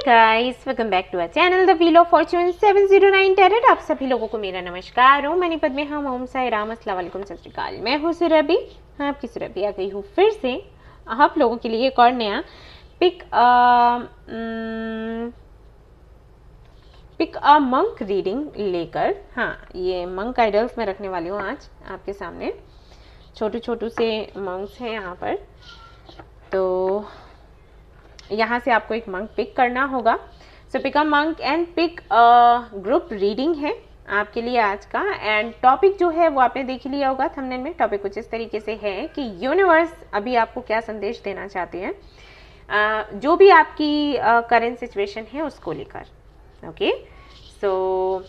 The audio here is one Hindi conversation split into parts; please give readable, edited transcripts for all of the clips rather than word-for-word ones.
Guys, welcome back to our channel the wheel of fortune 709 tarot. आप सभी लोगों को मेरा नमस्कार। ओम मनी पद्मे हम ओम साई राम, अस्सलाम वालेकुम, सत श्री अकाल। मैं हूँ सुरभि, आपकी सुरभि आ गई हूँ फिर से आप लोगों के लिए एक और नया पिक अ मंक रीडिंग लेकर। हाँ, ये मंक आइडल्स मैं रखने वाली हूँ आज आपके सामने। छोटू छोटू से मंक्स हैं यहाँ पर, तो यहाँ से आपको एक मंक पिक करना होगा। So pick a monk and pick group reading है आपके लिए आज का। एंड टॉपिक जो है वो आपने देख लिया होगा थंबनेल में। टॉपिक कुछ इस तरीके से है कि यूनिवर्स अभी आपको क्या संदेश देना चाहते हैं, जो भी आपकी करंट सिचुएशन है उसको लेकर। ओके, सो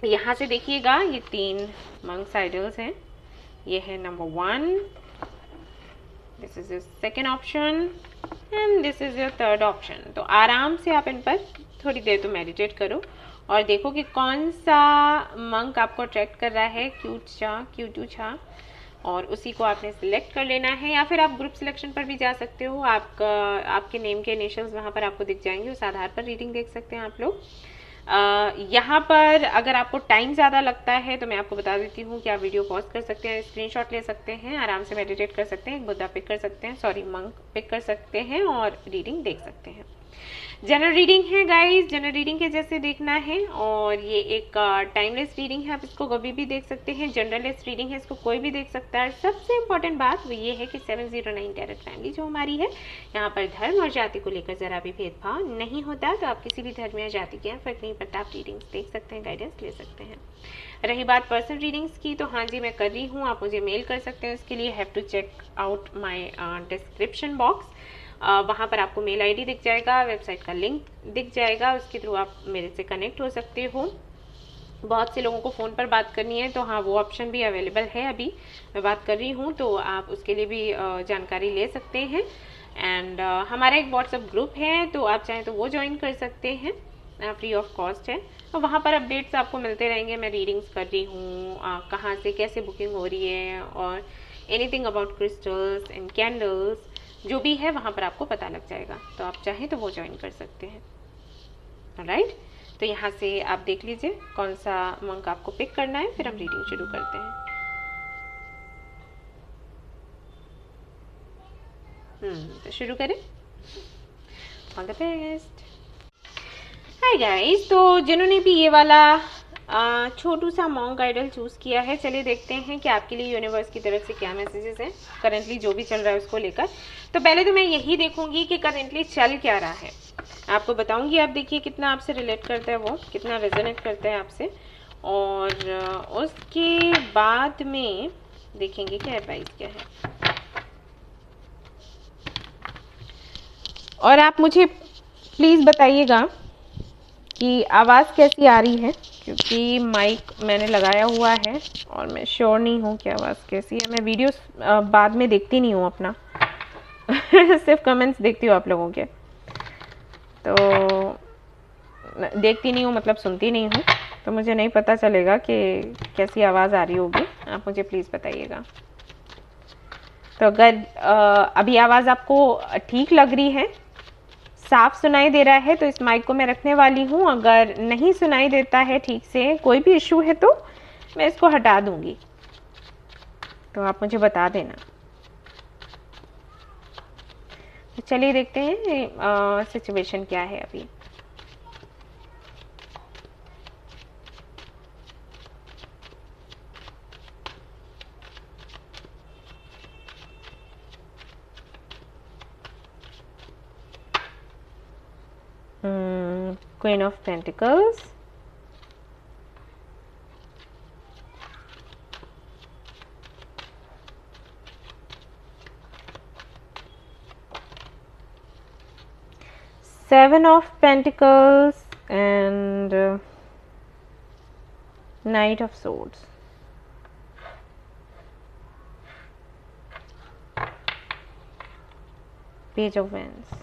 यहाँ से देखिएगा, ये 3 मंक्स आइडल्स हैं। ये है number 1, this is your second option and this is your third option. तो आराम से आप इन पर थोड़ी देर तो मेडिटेट करो और देखो कि कौन सा मंक आपको अट्रैक्ट कर रहा है, क्यूटू छा, और उसी को आपने सिलेक्ट कर लेना है। या फिर आप ग्रुप सिलेक्शन पर भी जा सकते हो। आपके नेम के इनिशियल्स वहाँ पर आपको दिख जाएंगे, उस आधार पर रीडिंग देख सकते हैं आप लोग। यहाँ पर अगर आपको टाइम ज़्यादा लगता है तो मैं आपको बता देती हूँ कि आप वीडियो पॉज कर सकते हैं, स्क्रीनशॉट ले सकते हैं, आराम से मेडिटेट कर सकते हैं, एक बुद्धा पिक कर सकते हैं, मंक पिक कर सकते हैं और रीडिंग देख सकते हैं। जनरल रीडिंग है गाइस, जनरल रीडिंग के जैसे देखना है। और ये एक टाइमलेस रीडिंग है, आप इसको कभी भी देख सकते हैं। जनरलेस रीडिंग है, इसको कोई भी देख सकता है। सबसे इम्पॉर्टेंट बात वो ये है कि 709 टैरेट फैमिली जो हमारी है, यहाँ पर धर्म और जाति को लेकर ज़रा भी भेदभाव नहीं होता। तो आप किसी भी धर्म या जाति के हैं, फर्क नहीं पड़ता, आप रीडिंग्स देख सकते हैं, गाइडेंस ले सकते हैं। रही बात पर्सनल रीडिंग्स की, तो हाँ जी मैं कर रही हूँ, आप मुझे मेल कर सकते हैं। इसके लिए have to check out my description box. वहाँ पर आपको मेल आईडी दिख जाएगा, वेबसाइट का लिंक दिख जाएगा, उसके थ्रू आप मेरे से कनेक्ट हो सकते हो। बहुत से लोगों को फ़ोन पर बात करनी है तो हाँ, वो ऑप्शन भी अवेलेबल है। अभी मैं बात कर रही हूँ तो आप उसके लिए भी जानकारी ले सकते हैं। एंड हमारा एक व्हाट्सएप ग्रुप है, तो आप चाहें तो वो ज्वाइन कर सकते हैं, फ्री ऑफ कॉस्ट है। और वहाँ पर अपडेट्स आपको मिलते रहेंगे, मैं रीडिंग्स कर रही हूँ, कहाँ से कैसे बुकिंग हो रही है, और anything about crystals and candles जो भी है वहाँ पर आपको पता लग जाएगा। तो आप चाहें तो वो ज्वाइन कर सकते हैं। ऑलराइट, तो यहाँ से आप देख लीजिए कौन सा मंक आपको पिक करना है, फिर हम रीडिंग शुरू करते हैं। तो शुरू करें। All the best. Hi guys, तो जिन्होंने भी ये वाला छोटू सा मंक आइडल चूज़ किया है, चलिए देखते हैं कि आपके लिए यूनिवर्स की तरफ से क्या मैसेजेस हैं करेंटली जो भी चल रहा है उसको लेकर। तो पहले तो मैं यही देखूंगी कि करेंटली चल क्या रहा है, आपको बताऊंगी। आप देखिए कितना आपसे रिलेट करता है, वो कितना रेजोनेट करता है आपसे, और उसके बाद में देखेंगे क्या एडवाइस क्या है। और आप मुझे प्लीज़ बताइएगा कि आवाज़ कैसी आ रही है, क्योंकि माइक मैंने लगाया हुआ है और मैं श्योर नहीं हूँ कि आवाज़ कैसी है। मैं वीडियोस बाद में देखती नहीं हूँ अपना सिर्फ कमेंट्स देखती हूँ आप लोगों के, तो देखती नहीं हूँ मतलब सुनती नहीं हूँ, तो मुझे नहीं पता चलेगा कि कैसी आवाज़ आ रही होगी। आप मुझे प्लीज़ बताइएगा। तो अगर अभी आवाज़ आपको ठीक लग रही है, साफ सुनाई दे रहा है, तो इस माइक को मैं रखने वाली हूँ। अगर नहीं सुनाई देता है ठीक से, कोई भी इशू है, तो मैं इसको हटा दूंगी, तो आप मुझे बता देना। तो चलिए देखते हैं सिचुएशन क्या है अभी। Queen of Pentacles, Seven of Pentacles and Knight of Swords. Page of Wands.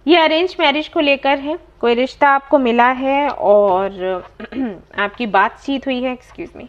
ये अरेंज मैरिज को लेकर है, कोई रिश्ता आपको मिला है और आपकी बातचीत हुई है, excuse me,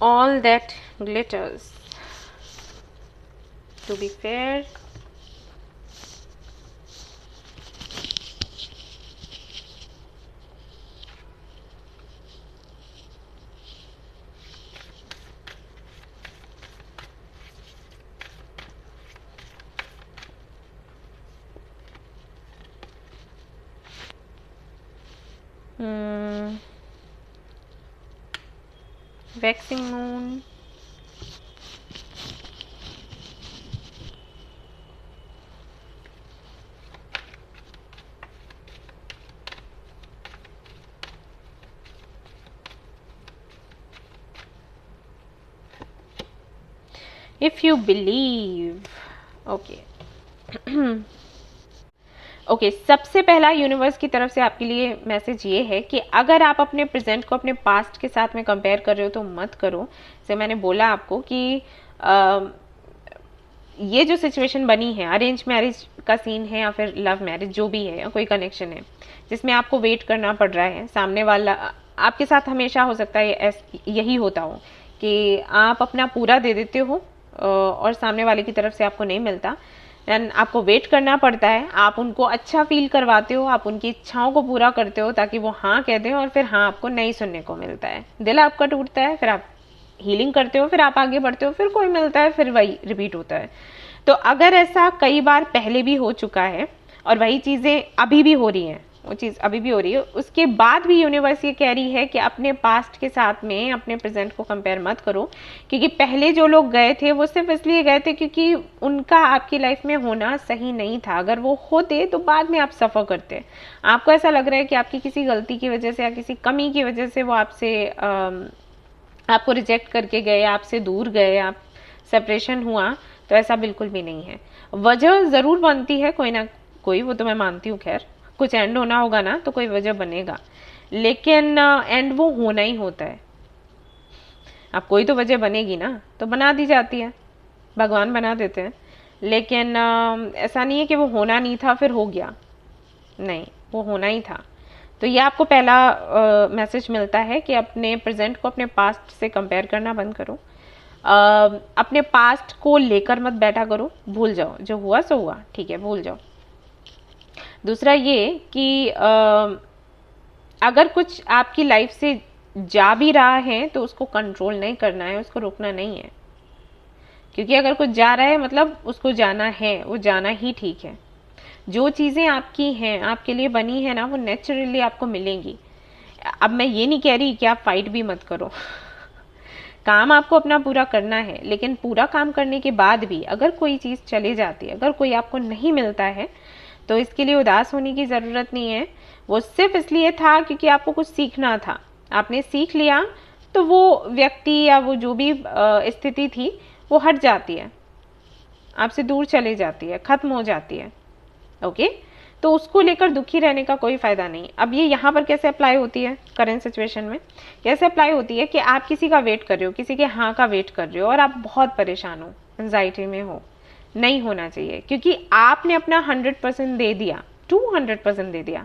all that glitters. To be fair, waxing moon, if you believe. Okay. Okay सबसे पहला यूनिवर्स की तरफ से आपके लिए मैसेज ये है कि अगर आप अपने प्रेजेंट को अपने पास्ट के साथ में कंपेयर कर रहे हो तो मत करो. जैसे मैंने बोला आपको कि ये जो सिचुएशन बनी है, अरेंज मैरिज का सीन है या फिर लव मैरिज, जो भी है, या कोई कनेक्शन है जिसमें आपको वेट करना पड़ रहा है. सामने वाला आपके साथ हमेशा हो सकता है यही होता हो कि आप अपना पूरा दे देते हो और सामने वाले की तरफ से आपको नहीं मिलता, एंड आपको वेट करना पड़ता है. आप उनको अच्छा फील करवाते हो, आप उनकी इच्छाओं को पूरा करते हो ताकि वो हाँ कह दें, और फिर हाँ आपको नहीं सुनने को मिलता है. दिल आपका टूटता है, फिर आप हीलिंग करते हो, फिर आप आगे बढ़ते हो, फिर कोई मिलता है, फिर वही रिपीट होता है. तो अगर ऐसा कई बार पहले भी हो चुका है और वही चीज़ें अभी भी हो रही हैं, वो चीज़ अभी भी हो रही है, उसके बाद भी यूनिवर्स ये कह रही है कि अपने पास्ट के साथ में अपने प्रेजेंट को कंपेयर मत करो. क्योंकि पहले जो लोग गए थे वो सिर्फ इसलिए गए थे क्योंकि उनका आपकी लाइफ में होना सही नहीं था. अगर वो होते तो बाद में आप सफ़र करते. आपको ऐसा लग रहा है कि आपकी किसी गलती की वजह से या किसी कमी की वजह से वो आपसे आपको रिजेक्ट करके गए, आपसे दूर गए, आप सेपरेशन हुआ, तो ऐसा बिल्कुल भी नहीं है. वजह ज़रूर बनती है कोई ना कोई, वो तो मैं मानती हूँ. खैर कुछ एंड होना होगा ना तो कोई वजह बनेगा, लेकिन एंड वो होना ही होता है. अब कोई तो वजह बनेगी ना, तो बना दी जाती है, भगवान बना देते हैं. लेकिन ऐसा नहीं है कि वो होना नहीं था फिर हो गया, नहीं, वो होना ही था. तो ये आपको पहला मैसेज मिलता है कि अपने प्रेजेंट को अपने पास्ट से कंपेयर करना बंद करो. अपने पास्ट को लेकर मत बैठा करो, भूल जाओ, जो हुआ सो हुआ, ठीक है, भूल जाओ. दूसरा ये कि अगर कुछ आपकी लाइफ से जा भी रहा है तो उसको कंट्रोल नहीं करना है, उसको रोकना नहीं है. क्योंकि अगर कुछ जा रहा है मतलब उसको जाना है, वो जाना ही ठीक है. जो चीज़ें आपकी हैं, आपके लिए बनी है ना, वो नेचुरली आपको मिलेंगी. अब मैं ये नहीं कह रही कि आप फाइट भी मत करो. काम आपको अपना पूरा करना है, लेकिन पूरा काम करने के बाद भी अगर कोई चीज़ चली जाती है, अगर कोई आपको नहीं मिलता है, तो इसके लिए उदास होने की ज़रूरत नहीं है. वो सिर्फ इसलिए था क्योंकि आपको कुछ सीखना था. आपने सीख लिया तो वो व्यक्ति या वो जो भी स्थिति थी वो हट जाती है, आपसे दूर चली जाती है, ख़त्म हो जाती है. ओके, तो उसको लेकर दुखी रहने का कोई फ़ायदा नहीं. अब ये यहाँ पर कैसे अप्लाई होती है करेंट सिचुएशन में? कैसे अप्लाई होती है कि आप किसी का वेट कर रहे हो, किसी के हाँ का वेट कर रहे हो, और आप बहुत परेशान हो, एंजाइटी में हो. नहीं होना चाहिए, क्योंकि आपने अपना 100% दे दिया, 200% दे दिया.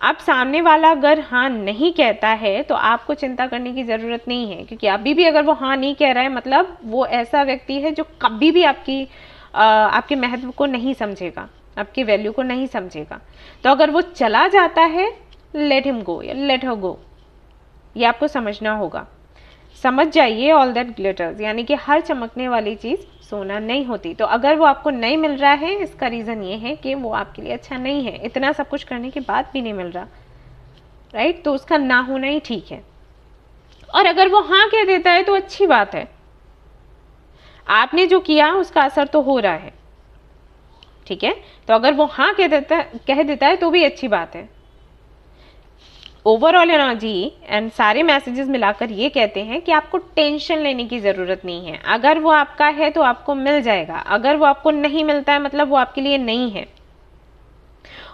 अब सामने वाला अगर हाँ नहीं कहता है तो आपको चिंता करने की ज़रूरत नहीं है. क्योंकि अभी भी अगर वो हाँ नहीं कह रहा है, मतलब वो ऐसा व्यक्ति है जो कभी भी आपके महत्व को नहीं समझेगा, आपकी वैल्यू को नहीं समझेगा. तो अगर वो चला जाता है, लेट हिम गो या लेट हर गो, ये आपको समझना होगा. समझ जाइए, ऑल दैट ग्लिटर्स, यानी कि हर चमकने वाली चीज़ सोना नहीं होती. तो अगर वो आपको नहीं मिल रहा है, इसका रीज़न ये है कि वो आपके लिए अच्छा नहीं है. इतना सब कुछ करने के बाद भी नहीं मिल रहा, राइट? तो उसका ना होना ही ठीक है. और अगर वो हाँ कह देता है तो अच्छी बात है. आपने जो किया उसका असर तो हो रहा है, ठीक है? तो अगर वो हाँ कह देता है तो भी अच्छी बात है. ओवरऑल एनर्जी एंड सारे मैसेजेस मिलाकर ये कहते हैं कि आपको टेंशन लेने की ज़रूरत नहीं है. अगर वो आपका है तो आपको मिल जाएगा, अगर वो आपको नहीं मिलता है मतलब वो आपके लिए नहीं है.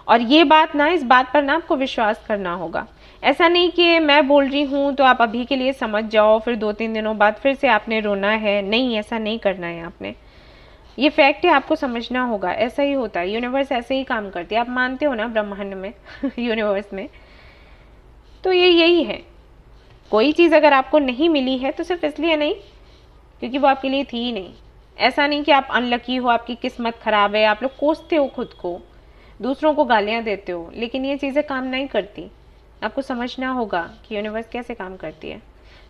और ये बात ना, इस बात पर ना आपको विश्वास करना होगा. ऐसा नहीं कि मैं बोल रही हूँ तो आप अभी के लिए समझ जाओ, फिर 2-3 दिनों बाद फिर से आपने रोना है. नहीं, ऐसा नहीं करना है आपने. ये फैक्ट है, आपको समझना होगा. ऐसा ही होता है, यूनिवर्स ऐसे ही काम करती है. आप मानते हो ना ब्रह्मांड में यूनिवर्स में, तो ये यही है. कोई चीज़ अगर आपको नहीं मिली है तो सिर्फ इसलिए नहीं क्योंकि वो आपके लिए थी ही नहीं। ऐसा नहीं कि आप अनलकी हो, आपकी किस्मत ख़राब है, आप लोग कोसते हो खुद को, दूसरों को गालियाँ देते हो, लेकिन ये चीज़ें काम नहीं करती। आपको समझना होगा कि यूनिवर्स कैसे काम करती है।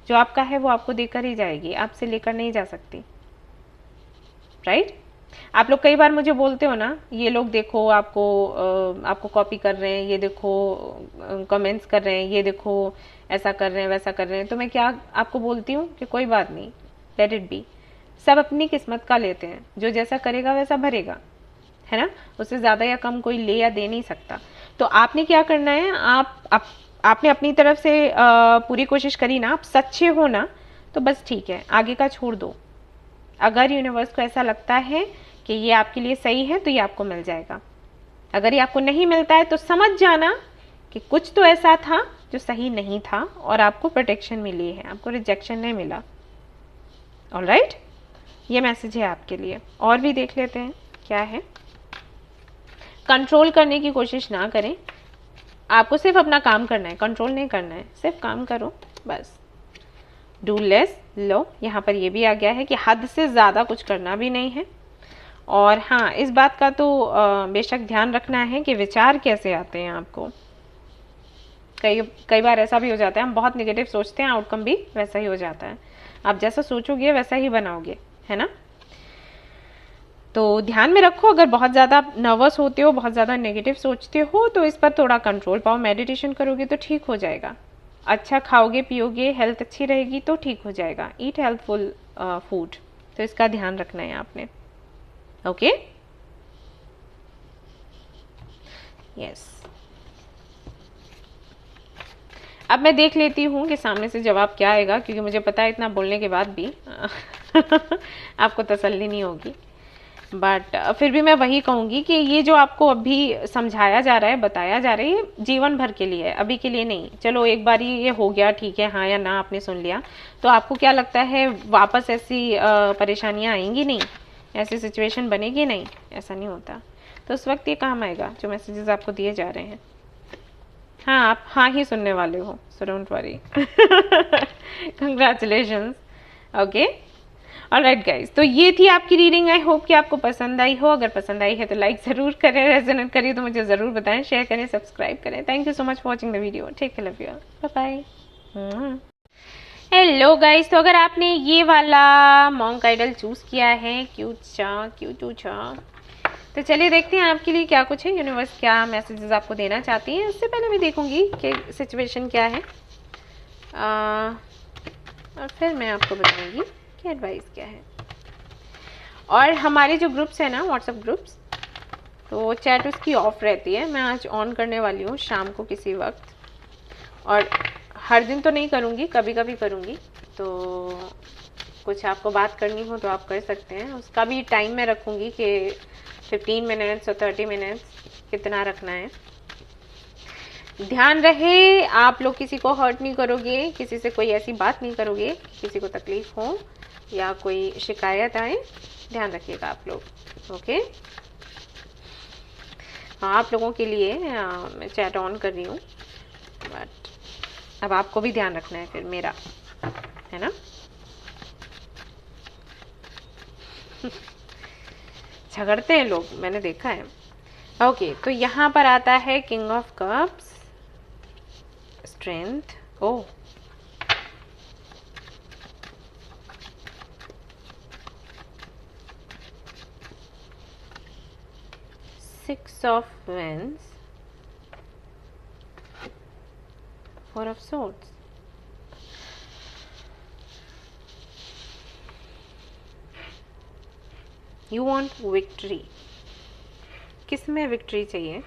जो आपका है वो आपको देकर ही जाएगी, आपसे लेकर नहीं जा सकती, राइट? आप लोग कई बार मुझे बोलते हो ना, ये लोग देखो आपको कॉपी कर रहे हैं, ये देखो कमेंट्स कर रहे हैं, ये देखो ऐसा कर रहे हैं, वैसा कर रहे हैं, तो मैं क्या आपको बोलती हूँ कि कोई बात नहीं, लेट इट बी। सब अपनी किस्मत का लेते हैं, जो जैसा करेगा वैसा भरेगा, है ना? उससे ज़्यादा या कम कोई ले या दे नहीं सकता। तो आपने क्या करना है, आपने अपनी तरफ से पूरी कोशिश करी ना, आप सच्चे हो ना, तो बस ठीक है, आगे का छोड़ दो। अगर यूनिवर्स को ऐसा लगता है कि ये आपके लिए सही है तो ये आपको मिल जाएगा। अगर ये आपको नहीं मिलता है तो समझ जाना कि कुछ तो ऐसा था जो सही नहीं था और आपको प्रोटेक्शन मिली है, आपको रिजेक्शन नहीं मिला। ऑलराइट, ये मैसेज है आपके लिए। और भी देख लेते हैं क्या है। कंट्रोल करने की कोशिश ना करें, आपको सिर्फ अपना काम करना है, कंट्रोल नहीं करना है, सिर्फ काम करो बस। Do less. लो, यहाँ पर ये भी आ गया है कि हद से ज़्यादा कुछ करना भी नहीं है। और हाँ, इस बात का तो बेशक ध्यान रखना है कि विचार कैसे आते हैं आपको। कई बार ऐसा भी हो जाता है, हम बहुत नेगेटिव सोचते हैं, आउटकम भी वैसा ही हो जाता है। आप जैसा सोचोगे वैसा ही बनाओगे, है ना? तो ध्यान में रखो, अगर बहुत ज़्यादा नर्वस होते हो, बहुत ज़्यादा नेगेटिव सोचते हो, तो इस पर थोड़ा कंट्रोल पाओ। मेडिटेशन करोगे तो ठीक हो जाएगा। अच्छा खाओगे पियोगे, हेल्थ अच्छी रहेगी तो ठीक हो जाएगा। ईट हेल्थफुल फूड, तो इसका ध्यान रखना है आपने। Okay, yes. अब मैं देख लेती हूँ कि सामने से जवाब क्या आएगा, क्योंकि मुझे पता है इतना बोलने के बाद भी आपको तसल्ली नहीं होगी। बट फिर भी मैं वही कहूँगी कि ये जो आपको अभी समझाया जा रहा है, बताया जा रहा है, ये जीवन भर के लिए है, अभी के लिए नहीं। चलो एक बार ये हो गया, ठीक है, हाँ या ना आपने सुन लिया, तो आपको क्या लगता है वापस ऐसी परेशानियाँ आएंगी नहीं, ऐसी सिचुएशन बनेगी नहीं? ऐसा नहीं होता। तो उस वक्त ये काम आएगा जो मैसेजेस आपको दिए जा रहे हैं। हाँ, आप हाँ ही सुनने वाले हो, so don't worry. Congratulations. Okay, alright guys, तो ये थी आपकी रीडिंग। आई होप कि आपको पसंद आई हो। अगर पसंद आई है तो लाइक ज़रूर करें, रेजोनेट करिए तो मुझे ज़रूर बताएं, शेयर करें, सब्सक्राइब करें। Thank you so much for watching the video. Take care, love you, bye bye. Hello guys, तो अगर आपने ये वाला मॉन्क आइडल चूज़ किया है, क्यूट तो चलिए देखते हैं आपके लिए क्या कुछ है, यूनिवर्स क्या मैसेजेस आपको देना चाहती है। उससे पहले मैं देखूंगी कि सिचुएशन क्या है, और फिर मैं आपको बताऊंगी कि एडवाइस क्या है। और हमारे जो ग्रुप्स हैं ना, व्हाट्सएप ग्रुप्स, तो चैट उसकी ऑफ रहती है। मैं आज ऑन करने वाली हूँ शाम को किसी वक्त, और हर दिन तो नहीं करूँगी, कभी कभी करूँगी। तो कुछ आपको बात करनी हो तो आप कर सकते हैं। उसका भी टाइम मैं रखूँगी कि 15 मिनट्स और 30 मिनट्स कितना रखना है। ध्यान रहे आप लोग किसी को हर्ट नहीं करोगे, किसी से कोई ऐसी बात नहीं करोगे, किसी को तकलीफ हो या कोई शिकायत आए, ध्यान रखिएगा आप लोग। ओके, हाँ, आप लोगों के लिए मैं चैट ऑन कर रही हूँ, बट अब आपको भी ध्यान रखना है फिर मेरा, है ना? झगड़ते हैं लोग, मैंने देखा है। ओके, तो यहाँ पर आता है king of cups, strength, oh, six of wands, four of swords. You want victory. किस में विक्ट्री चाहिए?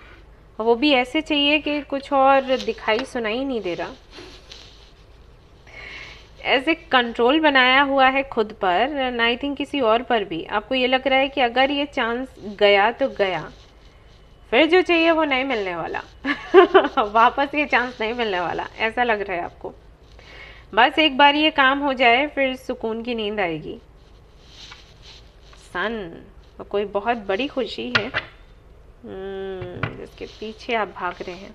और वो भी ऐसे चाहिए कि कुछ और दिखाई सुनाई नहीं दे रहा। ऐसे कंट्रोल बनाया हुआ है खुद पर, एंड आई थिंक किसी और पर भी। आपको ये लग रहा है कि अगर ये चांस गया तो गया, फिर जो चाहिए वो नहीं मिलने वाला। वापस ये चांस नहीं मिलने वाला, ऐसा लग रहा है आपको। बस एक बार ये काम हो जाए, फिर सुकून की नींद आएगी। सन, कोई बहुत बड़ी खुशी है जिसके पीछे आप भाग रहे हैं।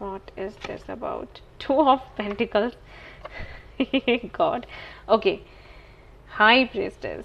What is this about? Two of Pentacles. God. Okay. High Priestess.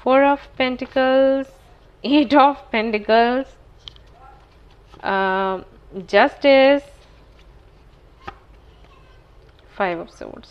Four of Pentacles, Eight of Pentacles, Justice, Five of Swords.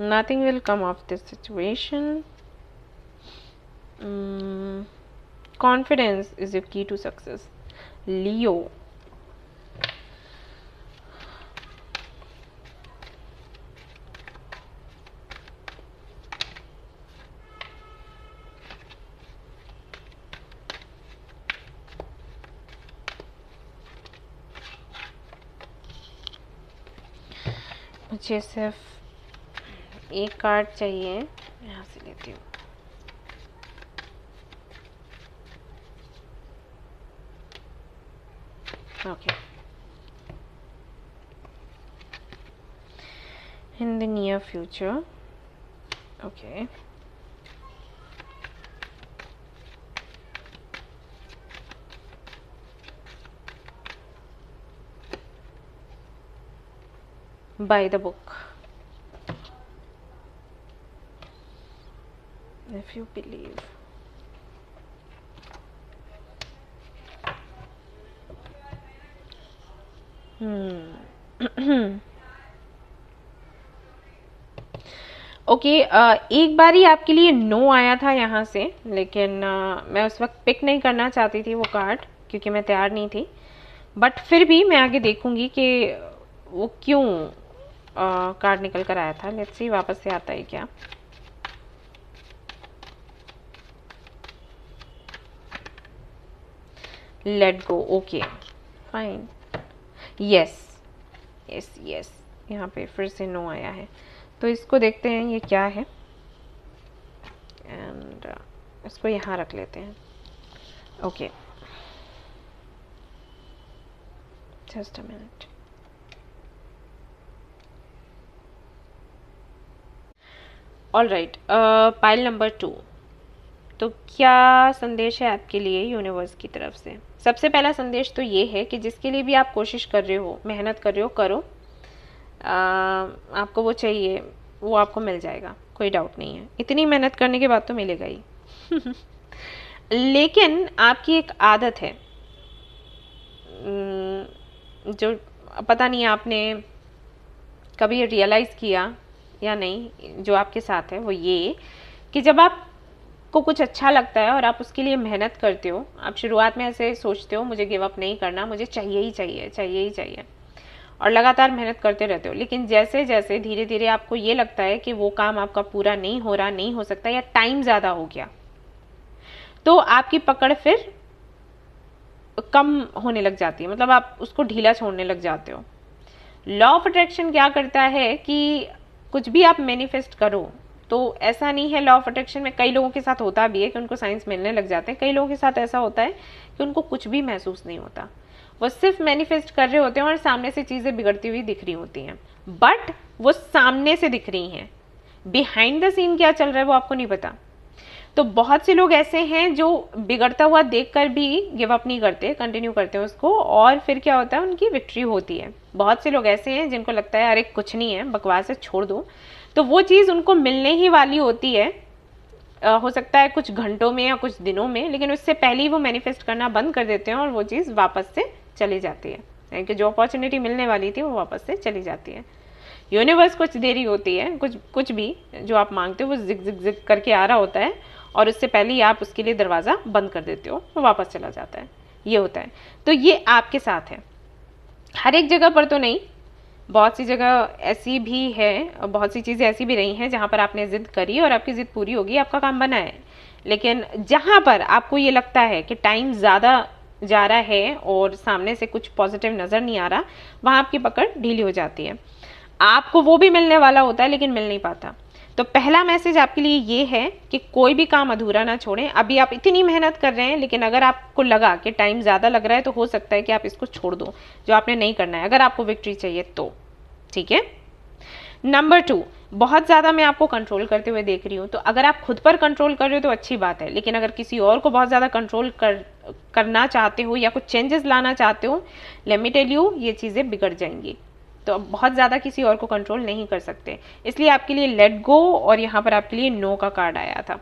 nothing will come of this situation. Confidence is the key to success. Leo. मुझे सिर्फ एक कार्ड चाहिए, यहाँ से लेती हूँ। Okay, in the near future, okay, by the book, if you believe. Okay, एक बार ही आपके लिए नो आया था यहाँ से, लेकिन मैं उस वक्त पिक नहीं करना चाहती थी वो कार्ड क्योंकि मैं तैयार नहीं थी, बट फिर भी मैं आगे देखूंगी कि वो क्यों कार्ड निकल कर आया था। लेट्स सी वापस से आता है क्या। Let go, okay fine, yes yes yes, यहाँ पे फिर से नो आया है, तो इसको देखते हैं ये क्या है, एंड इसको यहाँ रख लेते हैं। Okay, just a minute. All right, pile number 2। तो क्या संदेश है आपके लिए यूनिवर्स की तरफ से? सबसे पहला संदेश तो ये है कि जिसके लिए भी आप कोशिश कर रहे हो, मेहनत कर रहे हो, करो। आपको वो चाहिए, वो आपको मिल जाएगा, कोई डाउट नहीं है। इतनी मेहनत करने के बाद तो मिलेगा ही। लेकिन आपकी एक आदत है जो पता नहीं आपने कभी रियलाइज़ किया या नहीं, जो आपके साथ है वो ये कि जब आपको कुछ अच्छा लगता है और आप उसके लिए मेहनत करते हो, आप शुरुआत में ऐसे सोचते हो मुझे गिव अप नहीं करना, मुझे चाहिए ही चाहिए, चाहिए ही चाहिए, और लगातार मेहनत करते रहते हो। लेकिन जैसे जैसे धीरे धीरे आपको ये लगता है कि वो काम आपका पूरा नहीं हो रहा, नहीं हो सकता, या टाइम ज़्यादा हो गया, तो आपकी पकड़ फिर कम होने लग जाती है, मतलब आप उसको ढीला छोड़ने लग जाते हो। लॉ ऑफ अट्रैक्शन क्या करता है कि कुछ भी आप मैनिफेस्ट करो, तो ऐसा नहीं है, लॉ ऑफ अट्रैक्शन में कई लोगों के साथ होता भी है कि उनको साइंस मिलने लग जाते हैं, कई लोगों के साथ ऐसा होता है कि उनको कुछ भी महसूस नहीं होता, वो सिर्फ मैनिफेस्ट कर रहे होते हैं और सामने से चीज़ें बिगड़ती हुई दिख रही होती हैं, बट वो सामने से दिख रही हैं, बिहाइंड द सीन क्या चल रहा है वो आपको नहीं पता। तो बहुत से लोग ऐसे हैं जो बिगड़ता हुआ देखकर भी गिव अप नहीं करते, कंटिन्यू करते हैं उसको, और फिर क्या होता है, उनकी विक्ट्री होती है। बहुत से लोग ऐसे हैं जिनको लगता है अरे कुछ नहीं है, बकवास है, छोड़ दो, तो वो चीज़ उनको मिलने ही वाली होती है, हो सकता है कुछ घंटों में या कुछ दिनों में, लेकिन उससे पहले ही वो मैनिफेस्ट करना बंद कर देते हैं और वो चीज़ वापस से चली जाती है, यानी कि जो अपॉर्चुनिटी मिलने वाली थी वो वापस से चली जाती है। यूनिवर्स कुछ देरी होती है, कुछ भी जो आप मांगते हो वो जिग जिग जिग करके आ रहा होता है, और उससे पहले ही आप उसके लिए दरवाज़ा बंद कर देते हो, वो वापस चला जाता है, ये होता है। तो ये आपके साथ है, हर एक जगह पर तो नहीं, बहुत सी जगह ऐसी भी है, बहुत सी चीज़ें ऐसी भी रही हैं जहाँ पर आपने ज़िद करी और आपकी ज़िद पूरी होगी, आपका काम बना है। लेकिन जहाँ पर आपको ये लगता है कि टाइम ज़्यादा जा रहा है और सामने से कुछ पॉजिटिव नज़र नहीं आ रहा, वहाँ आपकी पकड़ ढीली हो जाती है। आपको वो भी मिलने वाला होता है लेकिन मिल नहीं पाता। तो पहला मैसेज आपके लिए ये है कि कोई भी काम अधूरा ना छोड़ें। अभी आप इतनी मेहनत कर रहे हैं, लेकिन अगर आपको लगा कि टाइम ज़्यादा लग रहा है तो हो सकता है कि आप इसको छोड़ दो, जो आपने नहीं करना है, अगर आपको विक्ट्री चाहिए तो। ठीक है। नंबर 2, बहुत ज़्यादा मैं आपको कंट्रोल करते हुए देख रही हूँ, तो अगर आप खुद पर कंट्रोल कर रहे हो तो अच्छी बात है, लेकिन अगर किसी और को बहुत ज़्यादा कंट्रोल करना चाहते हो या कुछ चेंजेस लाना चाहते हो, लेट मी टेल यू, ये चीज़ें बिगड़ जाएंगी। तो बहुत ज़्यादा किसी और को कंट्रोल नहीं कर सकते, इसलिए आपके लिए लेट गो, और यहाँ पर आपके लिए नो का कार्ड आया था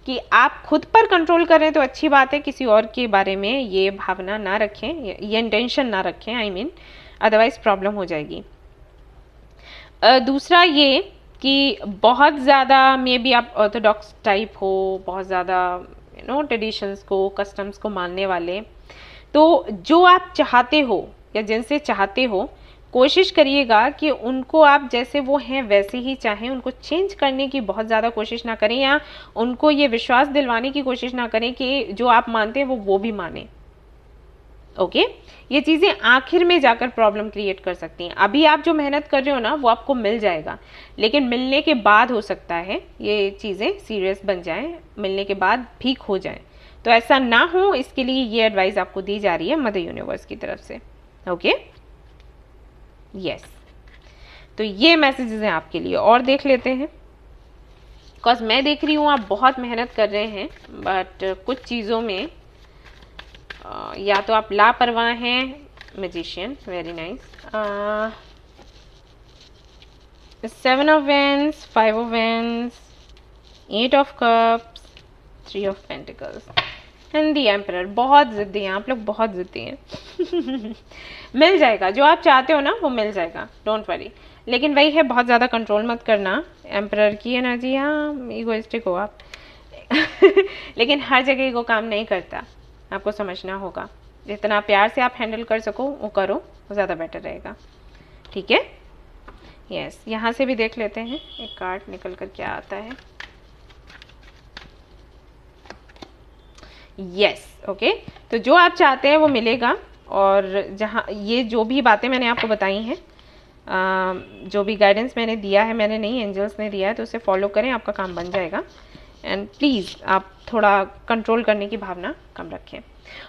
कि आप खुद पर कंट्रोल कर रहे हैं तो अच्छी बात है, किसी और के बारे में ये भावना ना रखें, ये इंटेंशन ना रखें, आई मीन, अदरवाइज प्रॉब्लम हो जाएगी। दूसरा ये कि बहुत ज़्यादा मे बी आप ऑर्थोडॉक्स टाइप हो, बहुत ज़्यादा ट्रेडिशंस को, कस्टम्स को मानने वाले, तो जो आप चाहते हो या जिनसे चाहते हो, कोशिश करिएगा कि उनको आप जैसे वो हैं वैसे ही चाहें, उनको चेंज करने की बहुत ज़्यादा कोशिश ना करें, या उनको ये विश्वास दिलवाने की कोशिश ना करें कि जो आप मानते हैं वो भी माने। ओके ये चीज़ें आखिर में जाकर प्रॉब्लम क्रिएट कर सकती हैं। अभी आप जो मेहनत कर रहे हो ना वो आपको मिल जाएगा, लेकिन मिलने के बाद हो सकता है ये चीज़ें सीरियस बन जाएं, मिलने के बाद ठीक हो जाएं। तो ऐसा ना हो इसके लिए ये एडवाइस आपको दी जा रही है मदर यूनिवर्स की तरफ से। ओके यस, तो ये मैसेजेस हैं आपके लिए। और देख लेते हैं, बिकॉज मैं देख रही हूँ आप बहुत मेहनत कर रहे हैं, बट कुछ चीज़ों में या तो आप लापरवाह हैं। Magician, very nice. 7 of wands, 5 of wands, 8 of cups, 3 of pentacles and the emperor. बहुत जिद्दी हैं आप लोग, बहुत जिद्दी हैं। मिल जाएगा जो आप चाहते हो ना, वो मिल जाएगा, डोंट वरी। लेकिन वही है, बहुत ज़्यादा कंट्रोल मत करना। एम्परर की एनर्जी, हाँ ईगोइस्टिक हो आप। लेकिन हर जगह ईगो काम नहीं करता, आपको समझना होगा। जितना प्यार से आप हैंडल कर सको वो करो, वो ज़्यादा बेटर रहेगा। ठीक है, यस। यहाँ से भी देख लेते हैं एक कार्ड निकल कर क्या आता है। Yes, okay. तो जो आप चाहते हैं वो मिलेगा, और जहाँ ये जो भी बातें मैंने आपको बताई हैं, जो भी गाइडेंस मैंने दिया है, मैंने नहीं एंजल्स ने दिया है, तो उसे फॉलो करें, आपका काम बन जाएगा। एंड प्लीज़ आप थोड़ा कंट्रोल करने की भावना कम रखें।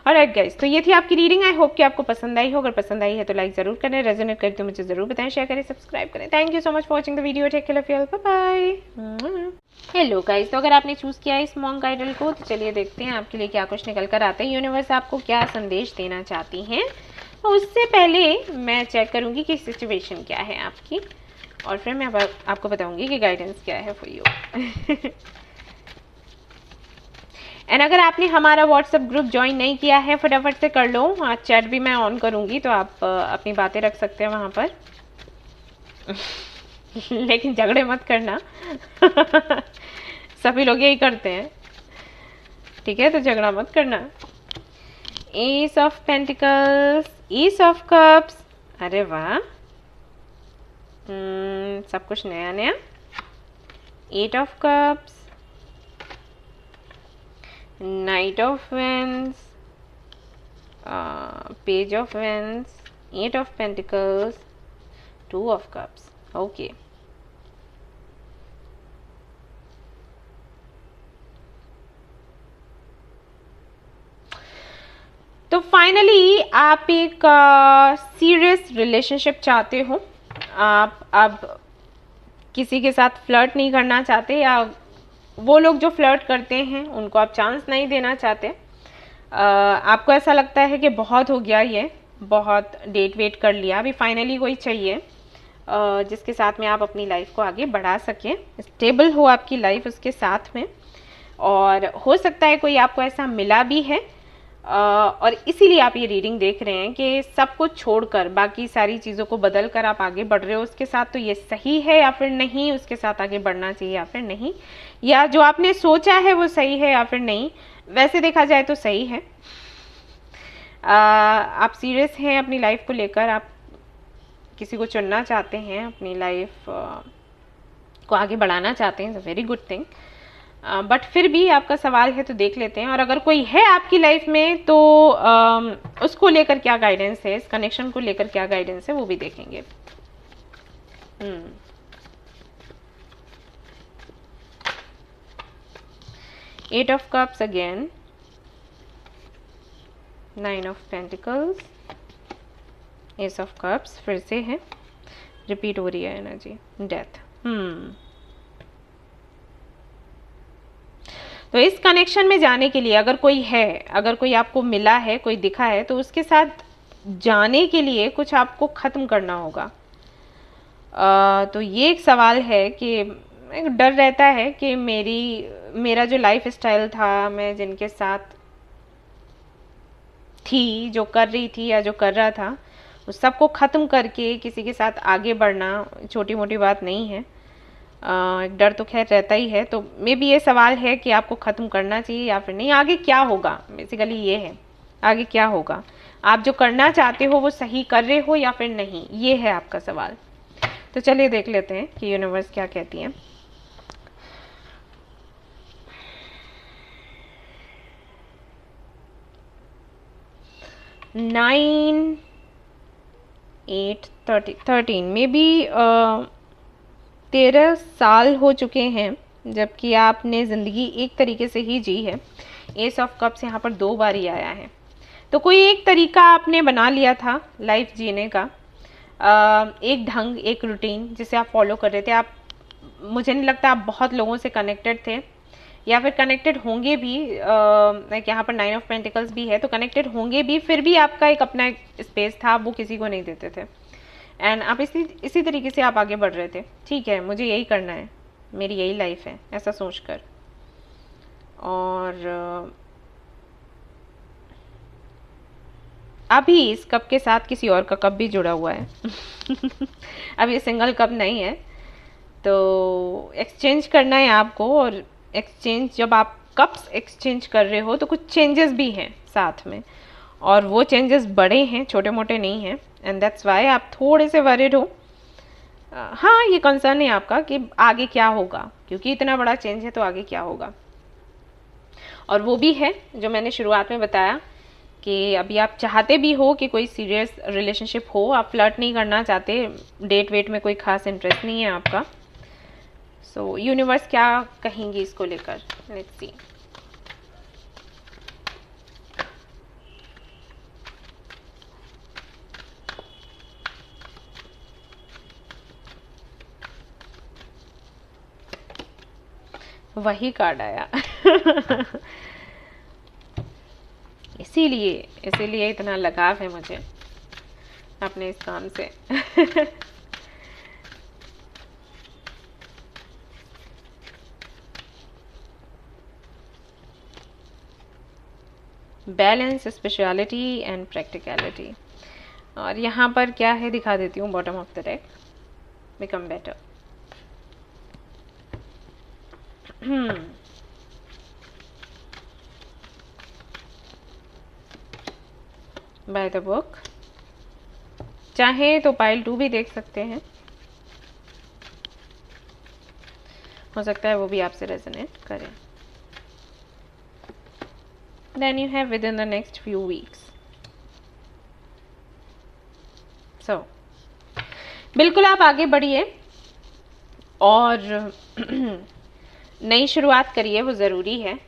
ऑलराइट गाइस, तो ये थी आपकी रीडिंग। आई होप कि आपको पसंद आई हो। अगर पसंद आई है तो लाइक ज़रूर करें, रेजोनेट करें तो मुझे ज़रूर बताएं, शेयर करें, सब्सक्राइब करें। Thank you so much for watching the video. Take care of you all, bye bye. Hello guys, तो अगर आपने चूज़ किया है इस मॉन्क आइडल को, तो चलिए देखते हैं आपके लिए क्या कुछ निकल कर आता है। यूनिवर्स आपको क्या संदेश देना चाहती हैं। उससे पहले मैं चेक करूँगी कि सिचुएशन क्या है आपकी, और फिर मैं आपको बताऊँगी कि गाइडेंस क्या है फॉर यू। एंड अगर आपने हमारा व्हाट्सएप ग्रुप ज्वाइन नहीं किया है, फटाफट से कर लो। आज चैट भी मैं ऑन करूँगी, तो आप अपनी बातें रख सकते हैं वहाँ पर। लेकिन झगड़े मत करना। सभी लोग यही करते हैं, ठीक है, तो झगड़ा मत करना। S of pentacles, S of cups, अरे वाह, सब कुछ नया नया। 8 of cups, Knight of Wands, Page of Wands, 8 of Pentacles, 2 of Cups. Okay. तो फाइनली आप एक सीरियस रिलेशनशिप चाहते हो। आप अब किसी के साथ फ्लर्ट नहीं करना चाहते, या वो लोग जो फ्लर्ट करते हैं उनको आप चांस नहीं देना चाहते। आपको ऐसा लगता है कि बहुत हो गया, ये बहुत डेट वेट कर लिया, अभी फाइनली कोई चाहिए जिसके साथ में आप अपनी लाइफ को आगे बढ़ा सकें, स्टेबल हो आपकी लाइफ उसके साथ में। और हो सकता है कोई आपको ऐसा मिला भी है, और इसीलिए आप ये रीडिंग देख रहे हैं कि सब कुछ छोड़कर बाकी सारी चीज़ों को बदल कर आप आगे बढ़ रहे हो उसके साथ। तो ये सही है या फिर नहीं, उसके साथ आगे बढ़ना चाहिए या फिर नहीं, या जो आपने सोचा है वो सही है या फिर नहीं। वैसे देखा जाए तो सही है। आप सीरियस हैं अपनी लाइफ को लेकर, आप किसी को चुनना चाहते हैं, अपनी लाइफ को आगे बढ़ाना चाहते हैं, it's a very good thing. But फिर भी आपका सवाल है तो देख लेते हैं। और अगर कोई है आपकी लाइफ में तो उसको लेकर क्या गाइडेंस है, इस कनेक्शन को लेकर क्या गाइडेंस है, वो भी देखेंगे। Eight of Cups again, 9 of Pentacles, Ace of Cups, फिर से है, रिपीट हो रही है एनर्जी, डेथ। तो इस कनेक्शन में जाने के लिए अगर कोई है, अगर कोई आपको मिला है, कोई दिखा है, तो उसके साथ जाने के लिए कुछ आपको ख़त्म करना होगा। तो ये एक सवाल है कि एक डर रहता है कि मेरा जो लाइफ स्टाइल था, मैं जिनके साथ थी, जो कर रही थी या जो कर रहा था, उस सबको ख़त्म करके किसी के साथ आगे बढ़ना छोटी मोटी बात नहीं है। एक डर तो खैर रहता ही है। तो मे बी ये सवाल है कि आपको ख़त्म करना चाहिए या फिर नहीं, आगे क्या होगा, बेसिकली ये है, आगे क्या होगा, आप जो करना चाहते हो वो सही कर रहे हो या फिर नहीं, ये है आपका सवाल। तो चलिए देख लेते हैं कि यूनिवर्स क्या कहती है। 9, 8, 13 मे बी 13 साल हो चुके हैं जबकि आपने ज़िंदगी एक तरीके से ही जी है। एस ऑफ कप्स यहाँ पर 2 बार ही आया है। तो कोई एक तरीका आपने बना लिया था लाइफ जीने का, एक ढंग, एक रूटीन जिसे आप फॉलो कर रहे थे। आप, मुझे नहीं लगता आप बहुत लोगों से कनेक्टेड थे या फिर कनेक्टेड होंगे भी। लाइक यहाँ पर 9 ऑफ पेंटिकल्स भी है, तो कनेक्टेड होंगे भी, फिर भी आपका एक अपना स्पेस था, वो किसी को नहीं देते थे। एंड आप इसी तरीके से आप आगे बढ़ रहे थे। ठीक है, मुझे यही करना है, मेरी यही लाइफ है, ऐसा सोचकर। और अभी इस कप के साथ किसी और का कप भी जुड़ा हुआ है। अब ये सिंगल कप नहीं है, तो एक्सचेंज करना है आपको। और एक्सचेंज, जब आप कप्स एक्सचेंज कर रहे हो तो कुछ चेंजेस भी हैं साथ में, और वो चेंजेस बड़े हैं, छोटे मोटे नहीं हैं। एंड दैट्स वाई आप थोड़े से वरिड हो। हाँ, ये कंसर्न है आपका कि आगे क्या होगा, क्योंकि इतना बड़ा चेंज है तो आगे क्या होगा। और वो भी है जो मैंने शुरुआत में बताया कि अभी आप चाहते भी हो कि कोई सीरियस रिलेशनशिप हो, आप फ्लर्ट नहीं करना चाहते, डेट वेट में कोई खास इंटरेस्ट नहीं है आपका। सो यूनिवर्स क्या कहेंगे इसको लेकर, लेट्स सी। वही कार्ड आया। इसीलिए इतना लगाव है मुझे अपने इस काम से। Balance, speciality and practicality. और यहाँ पर क्या है दिखा देती हूँ, bottom of the deck, become better. By the book. चाहे तो पाइल 2 भी देख सकते हैं, हो सकता है वो भी आपसे रेजोनेट करे। Then you have within the next few weeks. So, बिल्कुल आप आगे बढ़िए और नई शुरुआत करिए, वो ज़रूरी है।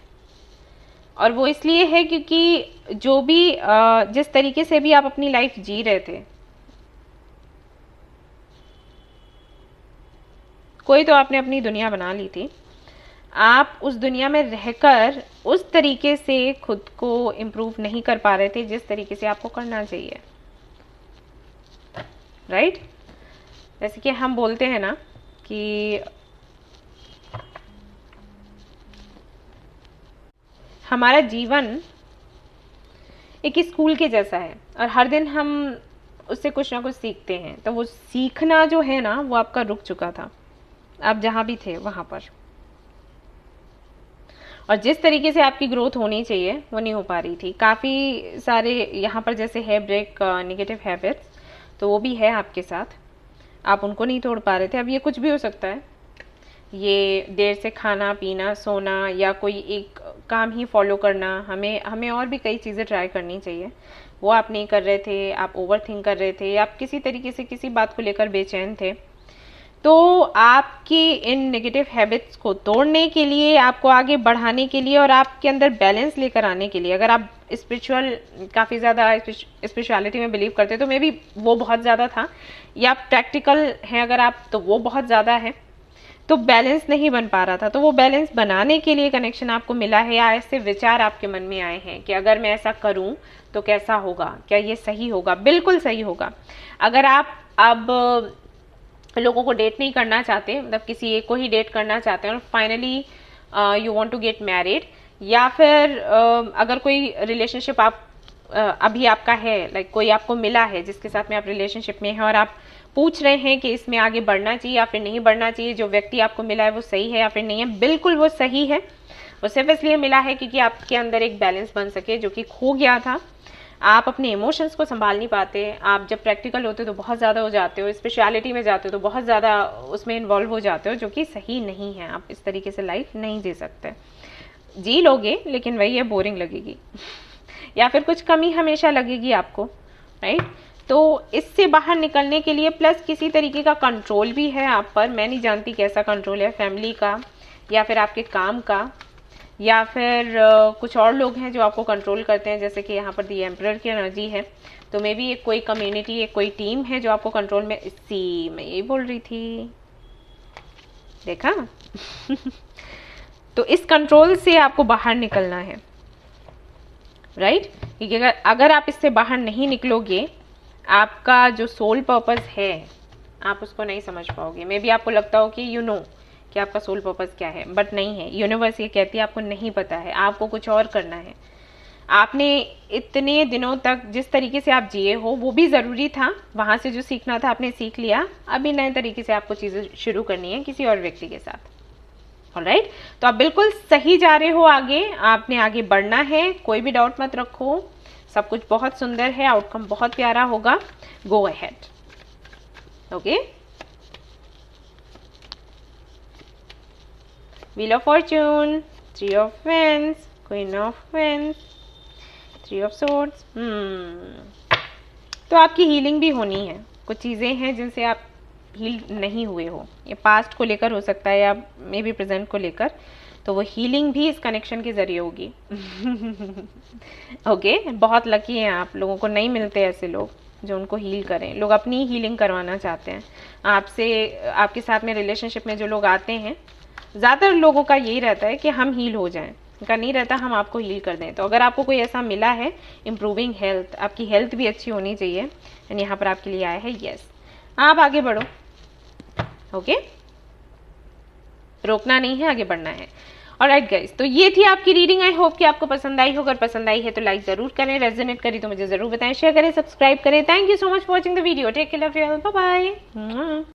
और वो इसलिए है क्योंकि जो भी जिस तरीके से भी आप अपनी लाइफ जी रहे थे, कोई तो आपने अपनी दुनिया बना ली थी, आप उस दुनिया में रहकर उस तरीके से खुद को इम्प्रूव नहीं कर पा रहे थे जिस तरीके से आपको करना चाहिए, राइट? जैसे कि हम बोलते हैं ना कि हमारा जीवन एक स्कूल के जैसा है और हर दिन हम उससे कुछ ना कुछ सीखते हैं। तो वो सीखना जो है ना, वो आपका रुक चुका था, आप जहाँ भी थे वहाँ पर। और जिस तरीके से आपकी ग्रोथ होनी चाहिए वो नहीं हो पा रही थी। काफ़ी सारे यहाँ पर जैसे है ब्रेक नेगेटिव हैबिट्स, तो वो भी है आपके साथ, आप उनको नहीं तोड़ पा रहे थे। अब ये कुछ भी हो सकता है, ये देर से खाना पीना, सोना, या कोई एक काम ही फॉलो करना। हमें और भी कई चीज़ें ट्राई करनी चाहिए, वो आप नहीं कर रहे थे। आप ओवर थिंक कर रहे थे, आप किसी तरीके से किसी बात को लेकर बेचैन थे। तो आपकी इन नेगेटिव हैबिट्स को तोड़ने के लिए, आपको आगे बढ़ाने के लिए और आपके अंदर बैलेंस लेकर आने के लिए, अगर आप स्पिरिचुअल काफ़ी ज़्यादा स्पिरिचुअलिटी में बिलीव करते तो मे बी वो बहुत ज़्यादा था, या प्रैक्टिकल हैं अगर आप तो वो बहुत ज़्यादा है। तो बैलेंस नहीं बन पा रहा था, तो वो बैलेंस बनाने के लिए कनेक्शन आपको मिला है, या ऐसे विचार आपके मन में आए हैं कि अगर मैं ऐसा करूं तो कैसा होगा, क्या ये सही होगा? बिल्कुल सही होगा। अगर आप अब लोगों को डेट नहीं करना चाहते, मतलब किसी एक को ही डेट करना चाहते हैं और finally you want to get married, या फिर अगर कोई रिलेशनशिप आप अभी आपका है, लाइक कोई आपको मिला है जिसके साथ में आप रिलेशनशिप में हैं और आप पूछ रहे हैं कि इसमें आगे बढ़ना चाहिए या फिर नहीं बढ़ना चाहिए, जो व्यक्ति आपको मिला है वो सही है या फिर नहीं है, बिल्कुल वो सही है। वो सिर्फ इसलिए मिला है क्योंकि आपके अंदर एक बैलेंस बन सके जो कि खो गया था। आप अपने इमोशंस को संभाल नहीं पाते, आप जब प्रैक्टिकल होते हो तो बहुत ज़्यादा हो जाते हो, स्पेशलिटी में जाते हो तो बहुत ज़्यादा उसमें इन्वॉल्व हो जाते हो, जो कि सही नहीं है। आप इस तरीके से लाइफ नहीं जी सकते। जी लोगे लेकिन वही है, बोरिंग लगेगी। या फिर कुछ कमी हमेशा लगेगी आपको, राइट। तो इससे बाहर निकलने के लिए प्लस किसी तरीके का कंट्रोल भी है आप पर, मैं नहीं जानती कैसा कंट्रोल है, फैमिली का या फिर आपके काम का, या फिर कुछ और लोग हैं जो आपको कंट्रोल करते हैं, जैसे कि यहाँ पर दी एम्परर की एनर्जी है, तो मे बी एक कोई कम्युनिटी, एक कोई टीम है जो आपको कंट्रोल में, इसी मैं यही बोल रही थी, देखा तो इस कंट्रोल से आपको बाहर निकलना है, राइट। क्योंकि अगर आप इससे बाहर नहीं निकलोगे, आपका जो सोल पर्पस है आप उसको नहीं समझ पाओगे। मे बी आपको लगता हो कि यू नो कि आपका सोल पर्पस क्या है, बट नहीं है। यूनिवर्स ये कहती है आपको नहीं पता है, आपको कुछ और करना है। आपने इतने दिनों तक जिस तरीके से आप जिए हो वो भी ज़रूरी था, वहाँ से जो सीखना था आपने सीख लिया, अभी नए तरीके से आपको चीज़ें शुरू करनी है किसी और व्यक्ति के साथ। ऑलराइट, तो आप बिल्कुल सही जा रहे हो आगे, आपने आगे बढ़ना है, कोई भी डाउट मत रखो, सब कुछ बहुत सुंदर है, आउटकम बहुत प्यारा होगा, go ahead. Okay, wheel of fortune, 3 of wands, queen of wands, 3 of swords. तो आपकी हीलिंग भी होनी है, कुछ चीज़ें हैं जिनसे आप हील नहीं हुए हो, ये पास्ट को लेकर हो सकता है या मे बी प्रेजेंट को लेकर, तो वो हीलिंग भी इस कनेक्शन के ज़रिए होगी। ओके, बहुत लकी हैं आप, लोगों को नहीं मिलते ऐसे लोग जो उनको हील करें। लोग अपनी हीलिंग करवाना चाहते हैं आपसे, आपके साथ में रिलेशनशिप में जो लोग आते हैं, ज़्यादातर लोगों का यही रहता है कि हम हील हो जाएं, उनका नहीं रहता हम आपको हील कर दें। तो अगर आपको कोई ऐसा मिला है, इम्प्रूविंग हेल्थ, आपकी हेल्थ भी अच्छी होनी चाहिए, एंड यहाँ पर आपके लिए आया है यस, आप आगे बढ़ो। ओके, रोकना नहीं है, आगे बढ़ना है। ऑलराइट गाइस, तो ये थी आपकी रीडिंग। आई होप कि आपको पसंद आई हो, अगर पसंद आई है तो लाइक जरूर करें, रेजोनेट करी तो मुझे जरूर बताएं, शेयर करें, सब्सक्राइब करें। Thank you so much for watching the video, take care, love you all, bye bye.